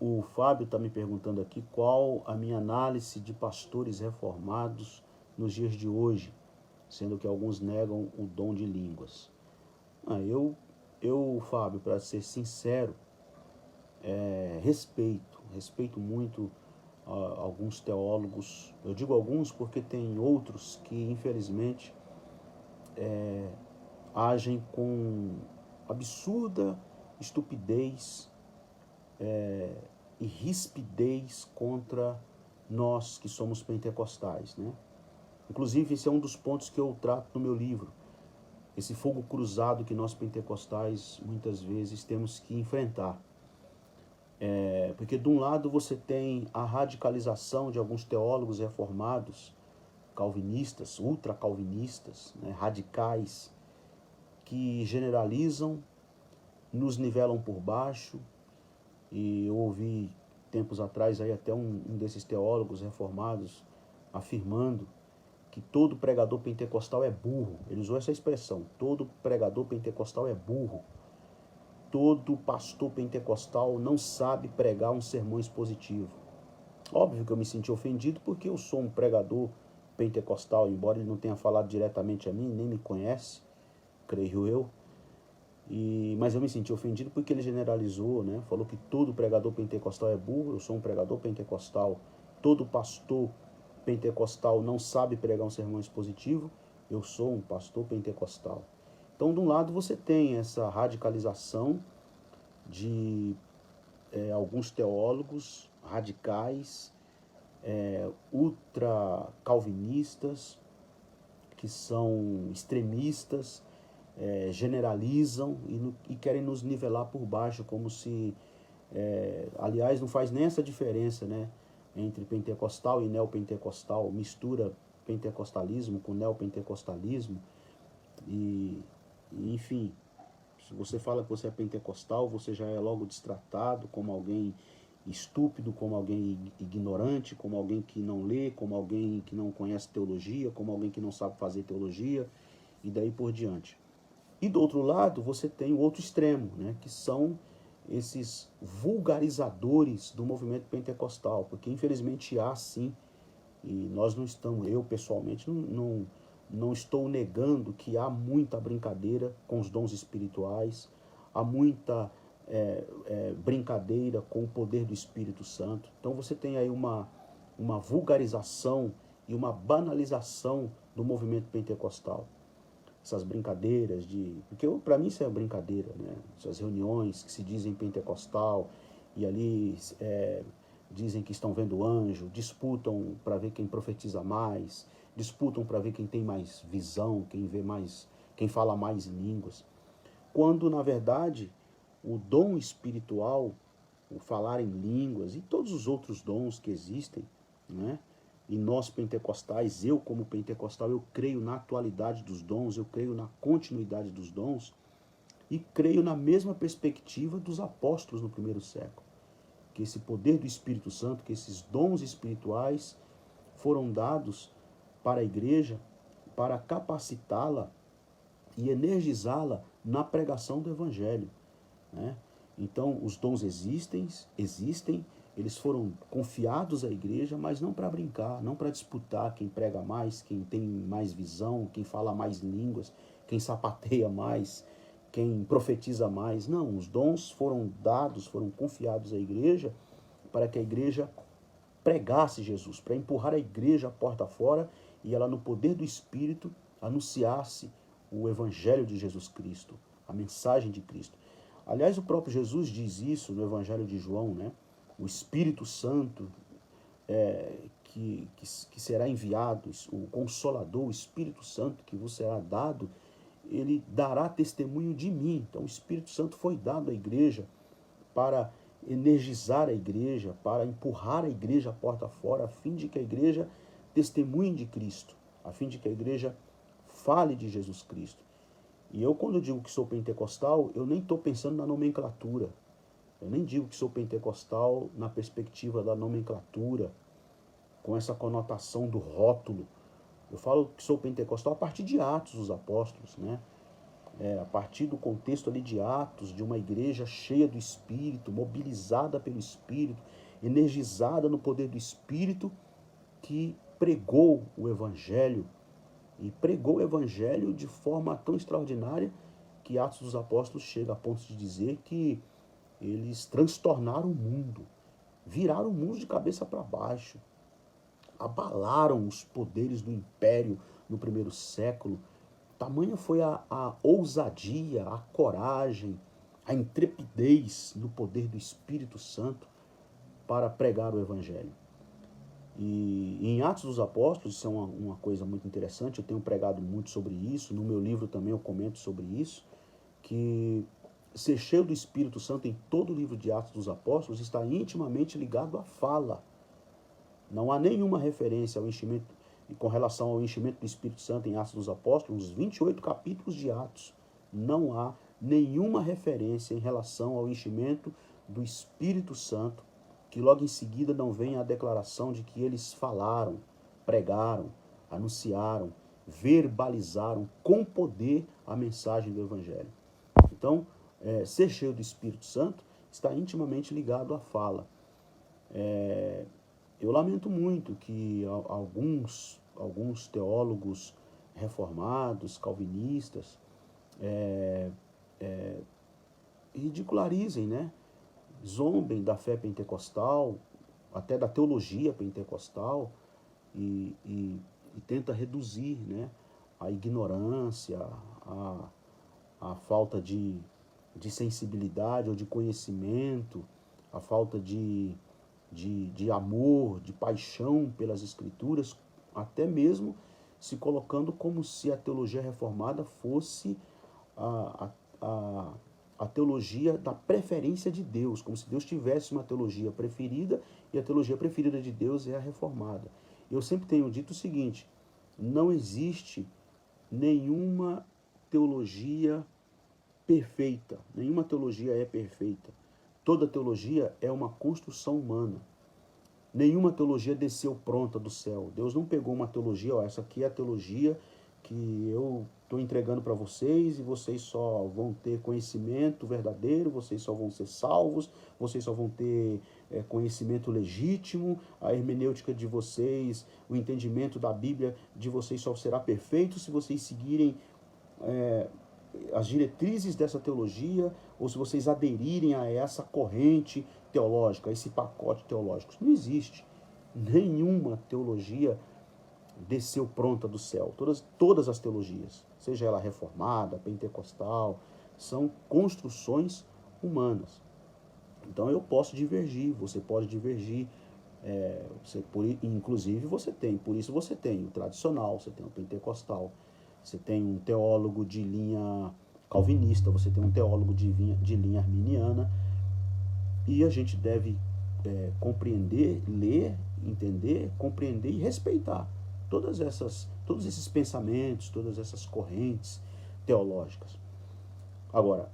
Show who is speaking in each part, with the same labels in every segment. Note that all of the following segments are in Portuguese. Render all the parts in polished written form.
Speaker 1: O Fábio está me perguntando aqui qual a minha análise de pastores reformados nos dias de hoje, sendo que alguns negam o dom de línguas. Fábio, para ser sincero, respeito muito alguns teólogos. Eu digo alguns porque tem outros que, infelizmente, agem com absurda estupidez e rispidez contra nós que somos pentecostais, né? Inclusive, esse é um dos pontos que eu trato no meu livro. Esse fogo cruzado que nós pentecostais muitas vezes temos que enfrentar. Porque de um lado você tem a radicalização de alguns teólogos reformados, calvinistas, ultra-calvinistas, né, radicais, que generalizam, nos nivelam por baixo. E eu ouvi tempos atrás aí até um desses teólogos reformados afirmando que todo pregador pentecostal é burro. Ele usou essa expressão: todo pregador pentecostal é burro. Todo pastor pentecostal não sabe pregar um sermão expositivo. Óbvio que eu me senti ofendido porque eu sou um pregador pentecostal, embora ele não tenha falado diretamente a mim, nem me conhece, creio eu. Mas eu me senti ofendido porque ele generalizou, né? Falou que todo pregador pentecostal é burro. Eu sou um pregador pentecostal. Todo pastor pentecostal não sabe pregar um sermão expositivo. Eu sou um pastor pentecostal. Então, de um lado, você tem essa radicalização de alguns teólogos radicais, ultra calvinistas, que são extremistas, generalizam e querem nos nivelar por baixo, como se, aliás, não faz nem essa diferença, né, entre pentecostal e neopentecostal, mistura pentecostalismo com neopentecostalismo, enfim, se você fala que você é pentecostal, você já é logo destratado como alguém estúpido, como alguém ignorante, como alguém que não lê, como alguém que não conhece teologia, como alguém que não sabe fazer teologia, e daí por diante. E do outro lado, você tem o outro extremo, né, que são esses vulgarizadores do movimento pentecostal, porque infelizmente há sim, e nós não estamos, eu pessoalmente não estou negando que há muita brincadeira com os dons espirituais, há muita brincadeira com o poder do Espírito Santo. Então você tem aí uma vulgarização e uma banalização do movimento pentecostal. Essas brincadeiras porque para mim isso é brincadeira, né? Essas reuniões que se dizem pentecostal e ali dizem que estão vendo anjo, disputam para ver quem profetiza mais, disputam para ver quem tem mais visão, quem vê mais, quem fala mais línguas. Quando na verdade o dom espiritual, o falar em línguas e todos os outros dons que existem, né? E nós pentecostais, eu como pentecostal, eu creio na atualidade dos dons, eu creio na continuidade dos dons e creio na mesma perspectiva dos apóstolos no primeiro século. Que esse poder do Espírito Santo, que esses dons espirituais foram dados para a igreja para capacitá-la e energizá-la na pregação do Evangelho, né? Então, os dons existem, eles foram confiados à igreja, mas não para brincar, não para disputar quem prega mais, quem tem mais visão, quem fala mais línguas, quem sapateia mais, quem profetiza mais. Não, os dons foram dados, foram confiados à igreja para que a igreja pregasse Jesus, para empurrar a igreja a porta fora e ela, no poder do Espírito, anunciasse o Evangelho de Jesus Cristo, a mensagem de Cristo. Aliás, o próprio Jesus diz isso no Evangelho de João, né? O Espírito Santo que será enviado, o Consolador, o Espírito Santo que vos será dado, ele dará testemunho de mim. Então o Espírito Santo foi dado à igreja para energizar a igreja, para empurrar a igreja a porta fora, a fim de que a igreja testemunhe de Cristo, a fim de que a igreja fale de Jesus Cristo. E eu, quando eu digo que sou pentecostal, eu nem estou pensando na nomenclatura. Eu nem digo que sou pentecostal na perspectiva da nomenclatura, com essa conotação do rótulo. Eu falo que sou pentecostal a partir de Atos dos Apóstolos, né? a partir do contexto ali de Atos, de uma igreja cheia do Espírito, mobilizada pelo Espírito, energizada no poder do Espírito, que pregou o Evangelho, e pregou o Evangelho de forma tão extraordinária que Atos dos Apóstolos chega a ponto de dizer que eles transtornaram o mundo, viraram o mundo de cabeça para baixo, abalaram os poderes do império no primeiro século. Tamanha foi a ousadia, a coragem, a intrepidez no poder do Espírito Santo para pregar o Evangelho. E em Atos dos Apóstolos, isso é uma coisa muito interessante, eu tenho pregado muito sobre isso, no meu livro também eu comento sobre isso, que ser cheio do Espírito Santo em todo o livro de Atos dos Apóstolos está intimamente ligado à fala. Não há nenhuma referência ao enchimento, com relação ao enchimento do Espírito Santo em Atos dos Apóstolos, nos 28 capítulos de Atos, não há nenhuma referência em relação ao enchimento do Espírito Santo, que logo em seguida não vem a declaração de que eles falaram, pregaram, anunciaram, verbalizaram com poder a mensagem do Evangelho. Então, ser cheio do Espírito Santo está intimamente ligado à fala. Eu lamento muito que alguns teólogos reformados, calvinistas, ridicularizem, né? Zombem da fé pentecostal, até da teologia pentecostal, e tenta reduzir, né, a ignorância, a falta de sensibilidade ou de conhecimento, a falta de amor, de paixão pelas Escrituras, até mesmo se colocando como se a teologia reformada fosse a teologia da preferência de Deus, como se Deus tivesse uma teologia preferida e a teologia preferida de Deus é a reformada. Eu sempre tenho dito o seguinte: não existe nenhuma teologia perfeita, nenhuma teologia é perfeita. Toda teologia é uma construção humana. Nenhuma teologia desceu pronta do céu. Deus não pegou uma teologia, essa aqui é a teologia que eu estou entregando para vocês e vocês só vão ter conhecimento verdadeiro, vocês só vão ser salvos, vocês só vão ter conhecimento legítimo, a hermenêutica de vocês, o entendimento da Bíblia de vocês só será perfeito se vocês seguirem as diretrizes dessa teologia ou se vocês aderirem a essa corrente teológica, a esse pacote teológico. Isso não existe. Nenhuma teologia desceu pronta do céu. Todas as teologias, seja ela reformada, pentecostal, são construções humanas. Então eu posso divergir, você pode divergir, inclusive você tem, por isso você tem o tradicional, você tem o pentecostal, você tem um teólogo de linha calvinista, você tem um teólogo de linha arminiana, e a gente deve compreender, ler, entender, compreender e respeitar todos esses pensamentos, todas essas correntes teológicas. Agora,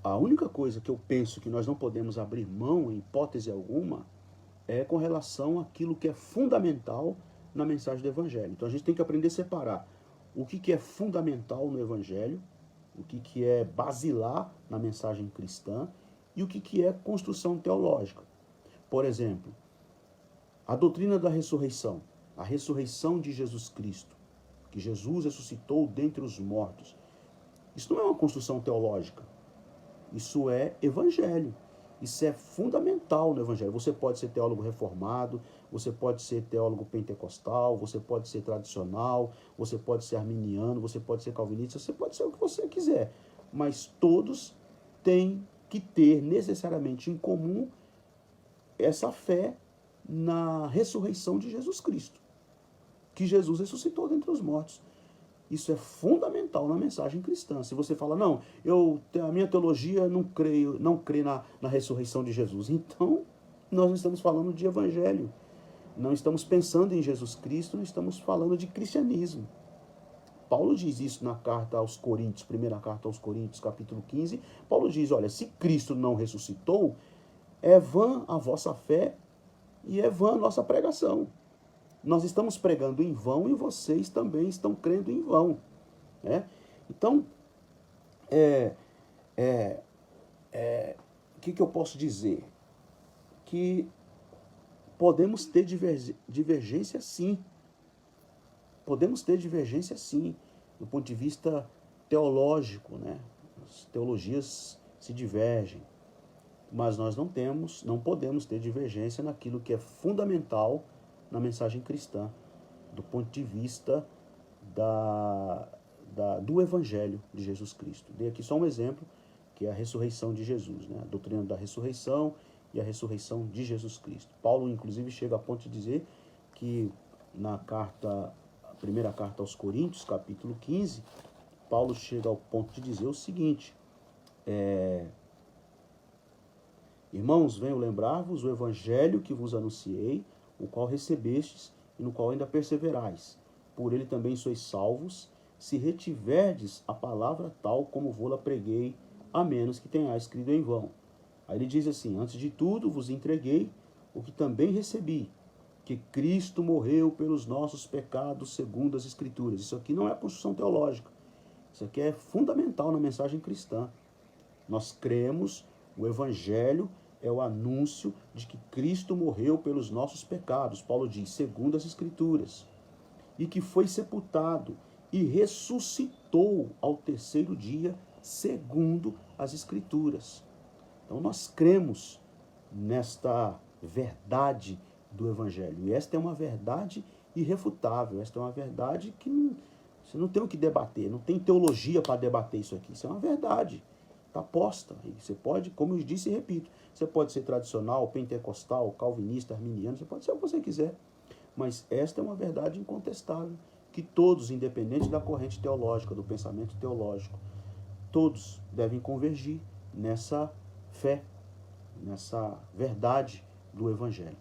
Speaker 1: a única coisa que eu penso que nós não podemos abrir mão, em hipótese alguma, é com relação àquilo que é fundamental na mensagem do Evangelho. Então a gente tem que aprender a separar o que é fundamental no Evangelho, o que é basilar na mensagem cristã e o que é construção teológica. Por exemplo, a doutrina da ressurreição, a ressurreição de Jesus Cristo, que Jesus ressuscitou dentre os mortos. Isso não é uma construção teológica, isso é evangelho. Isso é fundamental no Evangelho. Você pode ser teólogo reformado, você pode ser teólogo pentecostal, você pode ser tradicional, você pode ser arminiano, você pode ser calvinista, você pode ser o que você quiser. Mas todos têm que ter necessariamente em comum essa fé na ressurreição de Jesus Cristo. Que Jesus ressuscitou dentre os mortos. Isso é fundamental na mensagem cristã. Se você fala, não, a minha teologia não crê na ressurreição de Jesus. Então, nós não estamos falando de evangelho. Não estamos pensando em Jesus Cristo, não estamos falando de cristianismo. Paulo diz isso na carta aos Coríntios, primeira carta aos Coríntios, capítulo 15. Paulo diz, olha, se Cristo não ressuscitou, é vã a vossa fé e é vã a nossa pregação. Nós estamos pregando em vão e vocês também estão crendo em vão. Né? Então, O que eu posso dizer? Que podemos ter divergência sim. Podemos ter divergência sim, do ponto de vista teológico, né? As teologias se divergem, mas nós não podemos ter divergência naquilo que é fundamental na mensagem cristã, do ponto de vista do Evangelho de Jesus Cristo. Dei aqui só um exemplo, que é a ressurreição de Jesus, né? A doutrina da ressurreição e a ressurreição de Jesus Cristo. Paulo, inclusive, chega a ponto de dizer que na primeira carta aos Coríntios, capítulo 15, Paulo chega ao ponto de dizer o seguinte: irmãos, venho lembrar-vos o evangelho que vos anunciei, o qual recebestes e no qual ainda perseverais. Por ele também sois salvos, se retiverdes a palavra tal como vô-la preguei, a menos que tenhais crido em vão. Aí ele diz assim: antes de tudo vos entreguei o que também recebi, que Cristo morreu pelos nossos pecados segundo as Escrituras. Isso aqui não é construção teológica. Isso aqui é fundamental na mensagem cristã. Nós cremos, o Evangelho é o anúncio de que Cristo morreu pelos nossos pecados, Paulo diz, segundo as Escrituras, e que foi sepultado e ressuscitou ao terceiro dia, segundo as Escrituras. Então nós cremos nesta verdade do Evangelho. E esta é uma verdade irrefutável, esta é uma verdade que você não tem o que debater, não tem teologia para debater isso aqui. Isso é uma verdade, está posta. E você pode, como eu disse e repito, você pode ser tradicional, pentecostal, calvinista, arminiano, você pode ser o que você quiser. Mas esta é uma verdade incontestável, que todos, independente da corrente teológica, do pensamento teológico, todos devem convergir nessa fé, nessa verdade do Evangelho.